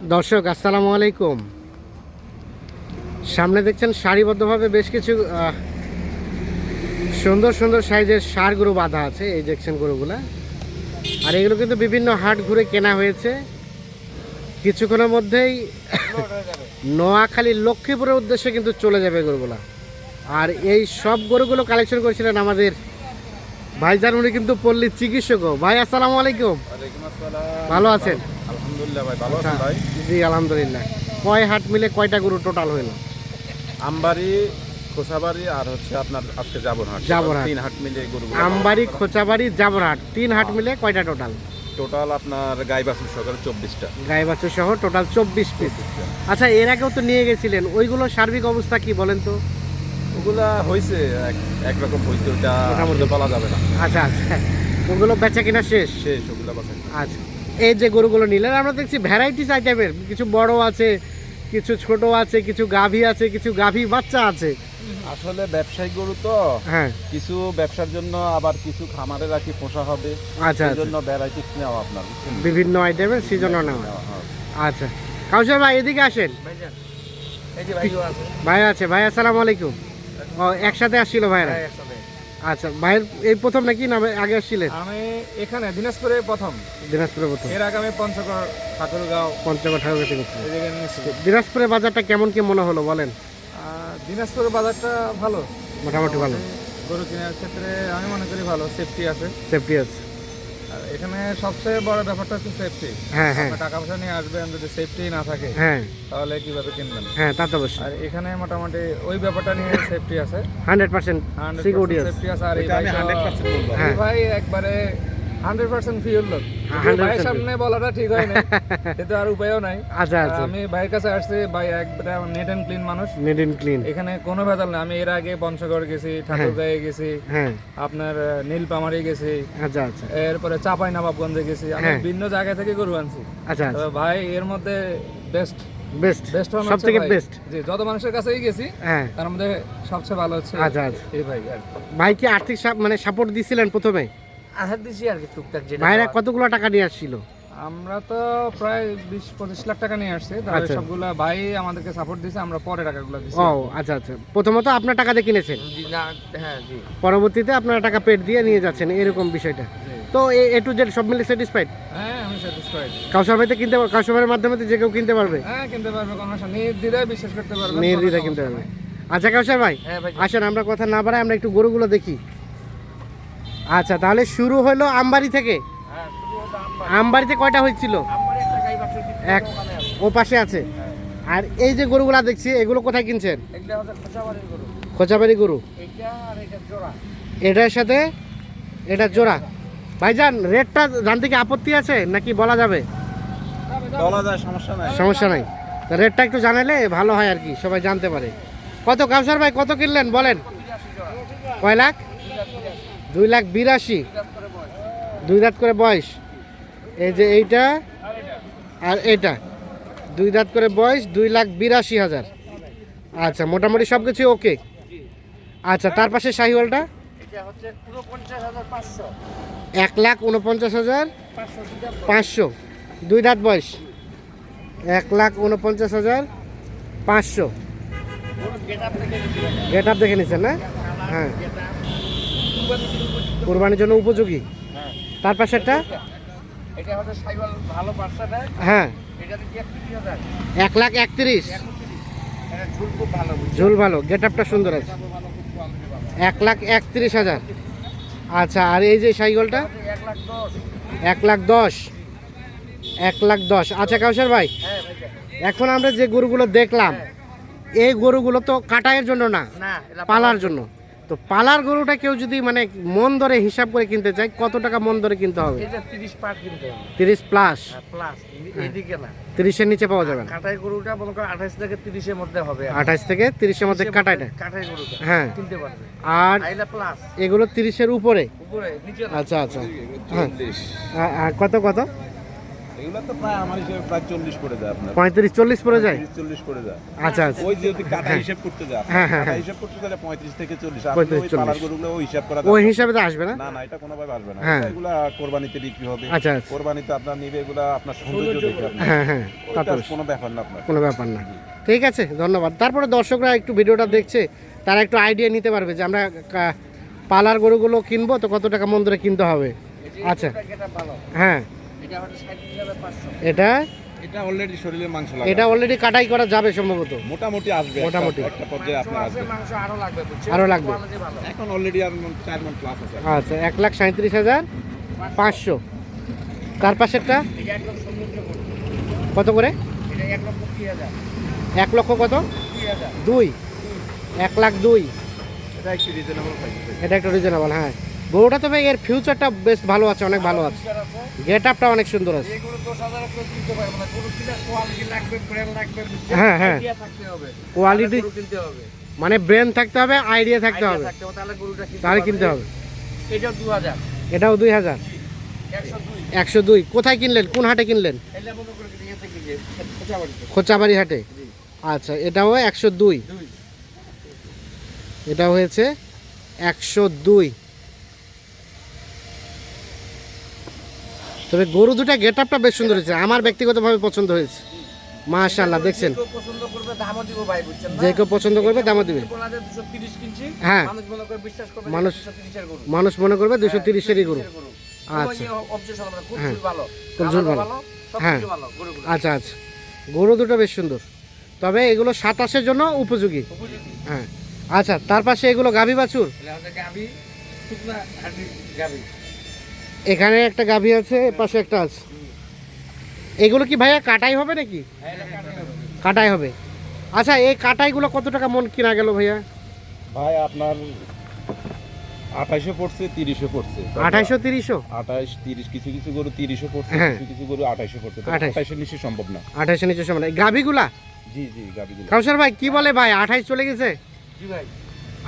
দর্শক আসসালামু আলাইকুম। সামনে দেখছেন সারিবদ্ধভাবে বেশ কিছু সুন্দর সুন্দর সাইজের ষাঁড় গরু বাঁধা আছে। এই দেখছেন গরুগুলা, আর এগুলো কিন্তু বিভিন্ন হাট ঘুরে কেনা হয়েছে। কিছুক্ষণের মধ্যেই নোয়াখালী লক্ষ্মীপুরের উদ্দেশ্যে কিন্তু চলে যাবে গরুগুলা। আর এই সব গরুগুলো কালেকশন করেছিলেন আমাদের ভাইজান, উনি কিন্তু পল্লীর চিকিৎসক। ভাই আসসালামু আলাইকুম। ভালো আছেন? আলহামদুলিল্লাহ ভাই, ভালো আছেন ভাই? জি আলহামদুলিল্লাহ। কয় হাট মিলে কয়টা গরু টোটাল হইল? আমবাড়ি, খোসাবাড়ি আর হচ্ছে আপনার আজকে জাবরহাট, তিন হাট মিলে গরু। আমবাড়ি, খোঁচাবাড়ি, জাবরহাট তিন হাট মিলে কয়টা টোটাল? টোটাল আপনার গাই বাছুর সহকারে 24টা। গাই বাছুর সহ টোটাল 24 পিস। আচ্ছা, এর আগেও তো নিয়ে গেছিলেন, ওইগুলো সার্বিক অবস্থা কি বলেন তো? ওগুলা হয়েছে একরকম হয়েছে, ওটা মোটামুটি বলা যাবে না। আচ্ছা আচ্ছা, ওগুলো বেচা কিনা শেষ? শেষ ওগুলা বাছাই। আচ্ছা, এই যে গরুগুলো নিলেন, আমরা দেখছি ভ্যারাইটিস আইটেমের, কিছু বড় আছে, কিছু ছোট আছে, কিছু গাভী আছে, কিছু গাভী বাচ্চা আছে। আসলে ব্যবসায়িক গরু তো, হ্যাঁ, কিছু ব্যবসার জন্য আবার কিছু খামারে রাখি পোষা হবে। আচ্ছা, এই জন্য ভ্যারাইটিস নেওয়া আপনার, বিভিন্ন আইটেমের সিজনও নেওয়া। আচ্ছা, কাউসার ভাই এদিকে আসেন। ভাই আছে, ভাই আসসালামু আলাইকুম। ও একসাথে আসছিল ভাইরা? আচ্ছা, ভাইয়ের এই প্রথম নাকি না আগে আসছিলেন? আমি এখানে দিনাজপুরে প্রথম। দিনাজপুরে প্রথম? এর আগে আমি পঞ্চগড়, ঠাকুরগাঁও, ঠাকুরগাঁও থেকে। দিনাজপুরের বাজারটা কেমন কি মনে হলো বলেন? দিনাজপুরের বাজারটা ভালো, মোটামুটি ভালো। গরু কেনার ক্ষেত্রে আমি মনে করি ভালো, সেফটি আছে। সেফটি আছে। আর এখানে সবচেয়ে বড় ব্যাপারটা হচ্ছে সেফটি। হ্যাঁ হ্যাঁ, টাকা পয়সা নিয়ে আসবেন, যদি সেফটি না থাকে হ্যাঁ তাহলে কিভাবে কিনবেন? হ্যাঁ, তা তো অবশ্যই। আর এখানে মোটামুটি ওই ব্যাপারটা নিয়ে সেফটি আছে, 100% সিকিউরিটি আছে। সেফটি আছে। আর এই আমি 100% বলবো। হ্যাঁ, ভাই একবারে 100% ফিউল লোক। 100% ভাইয়ের সামনে বলাটা ঠিক হয় না, কিন্তু আর উপায়ও নাই। আচ্ছা আচ্ছা, আমি ভাইয়ের কাছে আসছি, ভাই একবারে নেট এন্ড ক্লিন মানুষ, নেট এন্ড ক্লিন। এখানে কোনো ভেজাল নেই। আমি এর আগে পঞ্চগড় গেছি, ঠাকুরগাঁয়ে গেছি, হ্যাঁ, আপনার নীলপামারি গেছি, আচ্ছা আচ্ছা, এরপরে চাপাই নবাবগঞ্জে গেছি। আমি হ্যাঁ। ভিন্ন জায়গা থেকে গরু আনছি। আচ্ছা তবে ভাই এর মধ্যে বেস্ট বেস্ট, বেস্ট সব থেকে বেস্ট। জি, যত মানুষের কাছেই গেছি হ্যাঁ, তার মধ্যে সবচেয়ে ভালো হচ্ছে আচ্ছা আচ্ছা। এই ভাই। আর ভাই কি আর্থিক মানে সাপোর্ট দিছিলেন প্রথমে? আহার দিছি আর কি টুকটাক, যেটা ভাইরা কতগুলো টাকা নিয়ে আসছিল? আমরা তো প্রায় 20-25 লাখ টাকা নিয়ে আসছি। তবে আচ্ছা। সবগুলা ভাই আমাদেরকে সাপোর্ট দিয়েছে, আমরা পরে টাকাগুলো দিছি। ও আচ্ছা আচ্ছা, প্রথমত আপনার টাকা দিয়ে কিনেছেন, জি না, হ্যাঁ জি পরবর্তীতে আপনারা টাকা পেড দিয়ে নিয়ে যাচ্ছেন, এরকম বিষয়টা। জি। তো এ টু জেড সব মিলে স্যাটিসফাইড? হ্যাঁ আমি স্যাটিসফাইড। কাউসার ভাইতে কিনতে, কাউসার ভাইয়ের মাধ্যমে তো যে কেউ কিনতে পারবে? হ্যাঁ কিনতে পারবে, কোনো সমস্যা নেই, নির্দ্বিধায় বিশ্বাস করতে পারবে, নির্দ্বিধায় কিনতে পারবে। আচ্ছা কাউসার ভাই, হ্যাঁ ভাই। আসেন আমরা কথা না বাড়াই, আমরা একটু গরুগুলো দেখি। আচ্ছা, তাহলে শুরু হলো আমবাড়ি থেকে। হ্যাঁ শুধু ওটা আমবাড়িতে কয়টা হয়েছিল? আমার একটা গাই বাছুর কিনতে এক ওখানে আছে। ও পাশে আছে। আর এই যে গরুগুলা দেখছি, এগুলো কোথায় কিনছেন? একটা হচ্ছে খোঁচাবাড়ির গরু, খোঁচাবাড়ি গরু। এইটা আর এটা জোড়া। এটার সাথে এটা জোড়া। ভাইজান রেটটা জানতে কি আপত্তি আছে নাকি বলা যাবে? বলা যায়, সমস্যা নাই। সমস্যা নাই। তা রেটটা একটু জানালে ভালো হয় আর কি, সবাই জানতে পারে। কত কাউসার ভাই, কত কিনলেন বলেন? কয় লাখ? 2,82,000। 2 দাঁত করে বয়স। এই যে এইটা আর এটা 2 দাঁত করে বয়স, 2,82,000। আচ্ছা, মোটামুটি সব কিছু ওকে। আচ্ছা, তার পাশে শাহিওয়ালটা এটা হচ্ছে 49,500। 1,49,500। 2 দাঁত বয়স, 1,49,500। গেট আপ দেখে নিচ্ছেন না? হ্যাঁ, কোরবানির জন্য উপযোগী। হ্যাঁ তার পাশেরটা এটা হচ্ছে সাইওয়াল ভালো পার্সেন্ট। হ্যাঁ, এটা দিয়ে 31,000। 1,31,000। এটা ঝুল খুব ভালো, ঝুল ভালো, গেট আপটা সুন্দর আছে। ভালো খুব কোয়ালিটি ভালো। 1,31,000। আচ্ছা, আর এই যে সাইকেলটা 1,10,000। 1,10,000। 1,10,000। আচ্ছা কাউসার ভাই, হ্যাঁ ভাই। এখন আমরা যে গরুগুলো দেখলাম, এই গরুগুলো তো কাটাইয়ের জন্য না, না এটা পালার জন্য। তো পালার গরুটা কেউ যদি মানে মন ধরে হিসাব করে কিনতে চায়, কত টাকা মন ধরে কিনতে হবে? এটা 30 পার কিনতে হবে। 30 প্লাস? প্লাস এদিকে না, 30-এর নিচে পাওয়া যাবে না। কাটাই গরুটা মনে করো 28 থেকে 30 এর মধ্যে হবে। 28 থেকে 30-এর মধ্যে কাটাইটা। কাটাই গরুটা হ্যাঁ, কিনতে পারবে। আর আইলা প্লাস এগুলো 30-এর উপরে? উপরে নিচে না। আচ্ছা আচ্ছা, হ্যাঁ। আর কত কত? এগুলো তো প্রায় আমার হিসেবে প্রায় 40 পড়ে যায় আপনার 35-40 পড়ে যায়। 40 পড়ে যায়। আচ্ছা আচ্ছা। ওই যদি কাটা হিসাব করতে যায়, হ্যাঁ, হ্যাঁ, কাটা হ্যাঁ। হিসাব করতে গেলে 35 থেকে 40। আর 35, ওই 40 পালার গরুগুলো ওই হিসাব করা ওই যাবে হিসাবে তো আসবে না। না, না, এটা কোনোভাবে আসবে না। হ্যাঁ। এগুলা কোরবানিতে বিক্রি হবে। আচ্ছা আচ্ছা। কোরবানিতে আপনার নিবে, এগুলা আপনার সৌন্দর্য দেখে আপনার। হ্যাঁ হ্যাঁ, তা তো ওইটা কোনো ব্যাপার না আপনার। কোনো ব্যাপার না। ঠিক আছে, ধন্যবাদ। তারপরে দর্শকরা একটু ভিডিওটা দেখছে, তারা একটু আইডিয়া নিতে পারবে যে আমরা পালার গরুগুলো কিনবো তো কত টাকা মন ধরে কিনতে হবে। আচ্ছা হ্যাঁ, এটা এটা অলরেডি শরীরের মাংস লাগা। এটা অলরেডি কাটাই করা যাবে সম্ভবত, মোটামুটি আসবে, মোটামুটি। একটা পর্যায়ে আপনার আসবে। মাংস আরো লাগবে, বুঝছেন? আরো লাগবে। কোয়ালিটি ভালো। এখন অলরেডি আর 4 মণ প্লাস আছে। আচ্ছা, 1,37,500। তার পাশেরটা এটা একদম সৌন্দর্য করবে। কত করে? এটা 1,30,000 1 লক্ষ কত? 30,000 2, 1,02,000। এটা একটু রিজনেবল প্রাইস। এটা একটু রিজনেবল। হ্যাঁ, গরুটা তবে এর ফিউচারটা বেশ ভালো আছে, অনেক ভালো আছে, গেট আপটা অনেক সুন্দর আছে। এগুলো 10,000 কেউ কিনতে পারবে না। গরু কিনা কোয়ালিটি লাগবে, ব্র্যান্ড লাগবে, বুঝছেন? হ্যাঁ, হ্যাঁ। আইডিয়া থাকতে হবে। কোয়ালিটি গরু কিনতে হবে। মানে ব্রেন থাকতে হবে, আইডিয়া থাকতে আইডিয়া হবে, থাকতে হবে, তাহলে গরুটা তাহলে কিনতে হবে। এটাও 2,000, এটাও 2,000, 102। 102। কোথায় কিনলেন, কোন হাটে কিনলেন? এটা মনে করে কিনে ইয়েতে কিনে, কোচাবাড়িতে। খোঁচাবাড়ি হাটে। জি। আচ্ছা, এটাও 102। 2। এটা হয়েছে 102। তবে গরু দুটা গেট আপটা বেশ সুন্দর হয়েছে, আমার ব্যক্তিগতভাবে পছন্দ হয়েছে। মাশাআল্লাহ, দেখছেন, যে কেউ পছন্দ করবে দামও দিব ভাই, বুঝছেন না? যে কেউ পছন্দ করবে দামও দিবে। বলা যায় 230 কিনছি, হ্যাঁ। মানুষ মনে করে বিশ্বাস করবে মানুষ- 230 এর গরু। মানুষ মনে করবে 230-এরই গরু। গরু। আচ্ছা। কোনো objection হবে না, খুব হ্যাঁ। ঝুল ভালো, খুব ঝুল খাবার ভালো। সব হ্যাঁ। কিছু ভালো গরুগুলো। আচ্ছা আচ্ছা, গরু দুটো বেশ সুন্দর, তবে এগুলো 27-এর জন্য উপযোগী। উপযোগী। হ্যাঁ। আচ্ছা, তার পাশে এগুলো গাভী বাছুর। এগুলো হচ্ছে গাভী, শুকনা হাড্ডি গাভী। এখানে একটা গাভী আছে, এ পাশে একটা আছে। এগুলো কি ভাইয়া কাটাই হবে নাকি? হ্যাঁ, এটা কাটে হবে। কাটাই হবে। আচ্ছা, এই কাটাইগুলো কত টাকা মন কিনা গেল ভাইয়া? ভাই আপনার 2800 পড়ছে, 3000 পড়ছে। 2800-3000? 28, 30, কিছু কিছু গরু 3000 পড়ছে, হ্যাঁ। কিছু কিছু গরু 2800 পড়ছে। 28 28 এর নিচে সম্ভব না। 28 নিচে সমান এই গাভীগুলা? জি জি, গাবিগুলো। কাউসার ভাই কি বলে ভাই, 28 চলে গেছে? জি ভাই,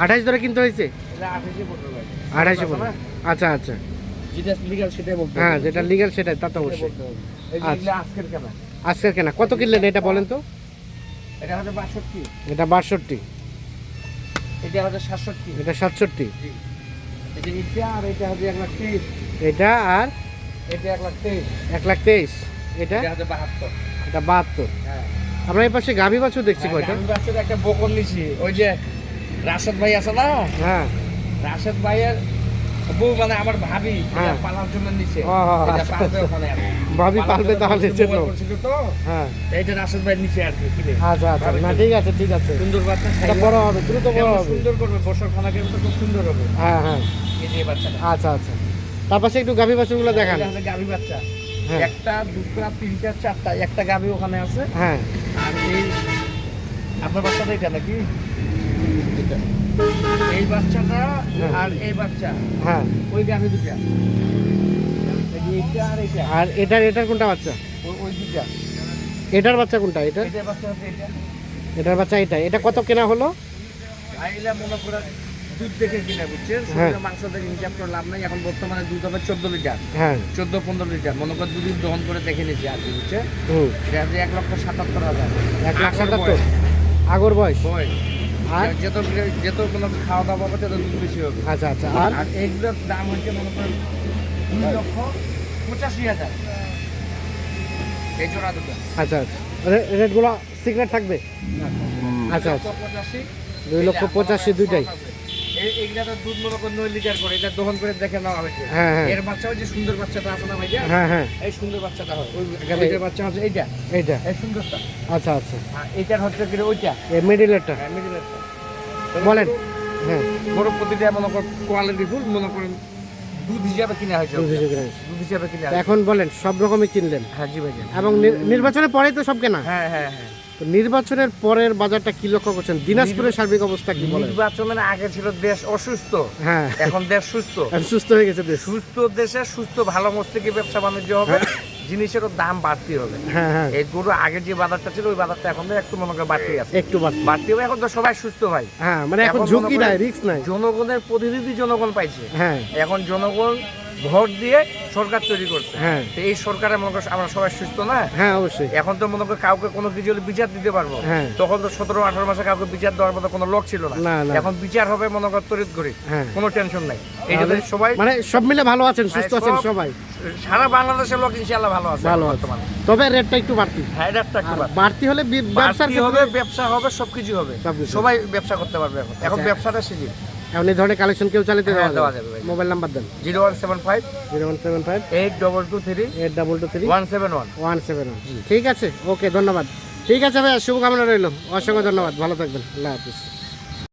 28 ধরে কিনতে হয়েছে? এটা 28 পড়বে ভাই। 28 বলে। আচ্ছা আচ্ছা, যেটা লিগ্যাল সেটাই বলতে হবে। হ্যাঁ, যেটা লিগ্যাল সেটাই, তা তো সেটাই অবশ্যই। বলতে হবে। এই যে আচ্ছা। এগুলো আজকের কেনা। আজকের কেনা কত কিনলেন এটা বলেন তো? এটা হচ্ছে 62, এটা 62, এটা হচ্ছে 67, এটা 67, জি। এটা এটা আর এটা হচ্ছে 1,23, এটা আর এটা 1,23, 1,23,000, এটা এটা হচ্ছে 72। এটা 72। হ্যাঁ। আমরা এই পাশে গাভী বাছুর দেখছি কয়টা? আমি বাচ্চাদের একটা বকন নিছি, ওই যে রাশেদ ভাই আছে না, হ্যাঁ। রাশেদ ভাইয়ের বউ মানে আমার ভাবি, হ্যাঁ। এটা পালার জন্য নিছে। ও, এটা আচ্ছা, পালবে ওখানে আর কি। ভাবি পালার পালবে জন্য তাহলে বলছিল, জন্য। মোবাইল করছিল তো, হ্যাঁ। এইটা রাশেদ ভাই নিচে আর কি কিনে। আচ্ছা আচ্ছা, না ঠিক আছে ঠিক আছে, সুন্দর বাচ্চা, এটা বড় হবে, দ্রুত বড় এমন হবে। সুন্দর করবে, বছর খানাকের মতো খুব সুন্দর হবে হ্যাঁ হ্যাঁ, এই যে এই বাচ্চাটা। আচ্ছা আচ্ছা। তার পাশে একটু গাভী বাছুরগুলো দেখান। এটা হচ্ছে গাভী বাচ্চা, হ্যাঁ। একটা দুটো তিনটা চারটা, একটা গাভী ওখানে আছে। হ্যাঁ। আর এই আপনার বাচ্চাটা এটা নাকি এটা? এই বাচ্চাটা হ্যাঁ। আর এই বাচ্চা, হ্যাঁ। ওই গাভী দুটা, এই যে এইটা আর এইটা, আর এটার কোনটা বাচ্চা? ওই দুটা। এটার বাচ্চা কোনটা? এটা? এটার বাচ্চা হচ্ছে এটা। এটার বাচ্চা এটা। এটা কত কেনা হলো? আইলা মনে করে দুধ দেখে কিনা, বুঝছেন? হ্যাঁ। শুধু মাংস থেকে হিসাব করে লাভ নাই। এখন বর্তমানে দুধ হবে 14 লিটার, হ্যাঁ। 14-15 লিটার মনে করে দুধ দহন করে দেখে নিয়েছি আর কি, বুঝছে? হুম। এটা হচ্ছে 1,77,000। 1,77,000 আগর বয়স। বয়স। আর যত কোনো খাওয়া দাওয়া হবে তত দুধ বেশি হবে। আচ্ছা আচ্ছা, আর আর এইগুলোর দাম হচ্ছে মনে করেন 2,85,000 এই জোড়া দুটো। আচ্ছা আচ্ছা, রেটগুলো সিক্রেট থাকবে? আচ্ছা আচ্ছা, 2,85,000, 2,85,000 দুইটাই। এইগুলা তো দুধ মনে করেন 9 লিটার করে, এটা দহন করে দেখে নেওয়া হয়েছে। হ্যাঁ হ্যাঁ এর বাচ্চা ওই যে সুন্দর বাচ্চাটা আছে না ভাইয়া, হ্যাঁ হ্যাঁ, এই সুন্দর বাচ্চাটা হয়, ওই গাভীটার বাচ্চা হচ্ছে এইটা, এইটা। এই সুন্দরটা। আচ্ছা আচ্ছা, আর এইটার হচ্ছে কি ওইটা, এই মিডিলেরটা মিডিলেরটা। বলেন। হ্যাঁ, বড় প্রতিটা মনে করেন কোয়ালিটি ফুল, মনে করেন দুধ হিসাবে কিনা হয়েছে, দুধ হিসেবে কিনা হয়েছে। দুধ হিসাবে কিনা তো হয়েছে। এখন বলেন, সব রকমই কিনলেন হ্যাঁ জি ভাইয়া। এবং নির্বাচনের পরেই তো সব কেনা। হ্যাঁ হ্যাঁ হ্যাঁ। তো নির্বাচনের পরের বাজারটা কি লক্ষ্য করছেন? দিনাজপুরের সার্বিক অবস্থা কি বলেন? নির্বাচনের আগে ছিল দেশ অসুস্থ, হ্যাঁ, এখন দেশ সুস্থ। এখন সুস্থ হয়ে গেছে দেশ। সুস্থ দেশে সুস্থ ভালো মস্তিকে ব্যবসা বাণিজ্য হবে, জিনিসেরও দাম বাড়তি হবে। হ্যাঁ হ্যাঁ, এই গরু আগে যে বাজারটা ছিল ওই বাজারটা এখন একটু মনে করে বাড়তি আছে, একটু বাড়তি। বাড়তি হবে। এখন তো সবাই সুস্থ ভাই, হ্যাঁ, মানে এখন এখন ঝুঁকি মনে নাই, করেন রিস্ক নাই। জনগণের প্রতিনিধি জনগণ পাইছে। হ্যাঁ এখন জনগণ ভোট দিয়ে সরকার তৈরি করছে। হ্যাঁ। তো এই সরকারে মনে করো আমরা সবাই সুস্থ না। হ্যাঁ অবশ্যই। এখন তো মনে করো কাউকে কোনো কিছু হলে বিচার দিতে পারবো। হ্যাঁ। তখন তো 17-18 মাসে কাউকে বিচার দেওয়ার মতো কোনো লোক ছিল না। না, না। এখন বিচার হবে মনে করো তড়িৎ করে, হ্যাঁ। কোনো টেনশন নাই। এই জন্য সবাই মানে সব মিলে ভালো আছেন, সুস্থ আছেন সব- সবাই? সারা বাংলাদেশের লোক ইনশাআল্লাহ ভালো আছে ভালো আছে, বর্তমানে। তবে রেটটা একটু বাড়তি। হ্যাঁ, এটা একটা একটু বাড়তি। বাড়তি হলে ব্যবসার বাড়তি হবে, ক্ষেত্রে ব্যবসা হবে, সবকিছু হবে, সবকিছু। সবাই ব্যবসা করতে পারবে এখন। এখন আচ্ছা। ব্যবসাটা সিজন। এখন এই ধরনের কালেকশন কেউ চালিয়ে হ্যাঁ, দেওয়া যাবে ভাই। মোবাইল নাম্বার দেন। 0175 0175 8223 8223 171। 171। ঠিক আছে, ওকে, ধন্যবাদ। ঠিক আছে ভাইয়া, শুভকামনা রইল, অসংখ্য ধন্যবাদ, ভালো থাকবেন, আল্লাহ হাফিজ।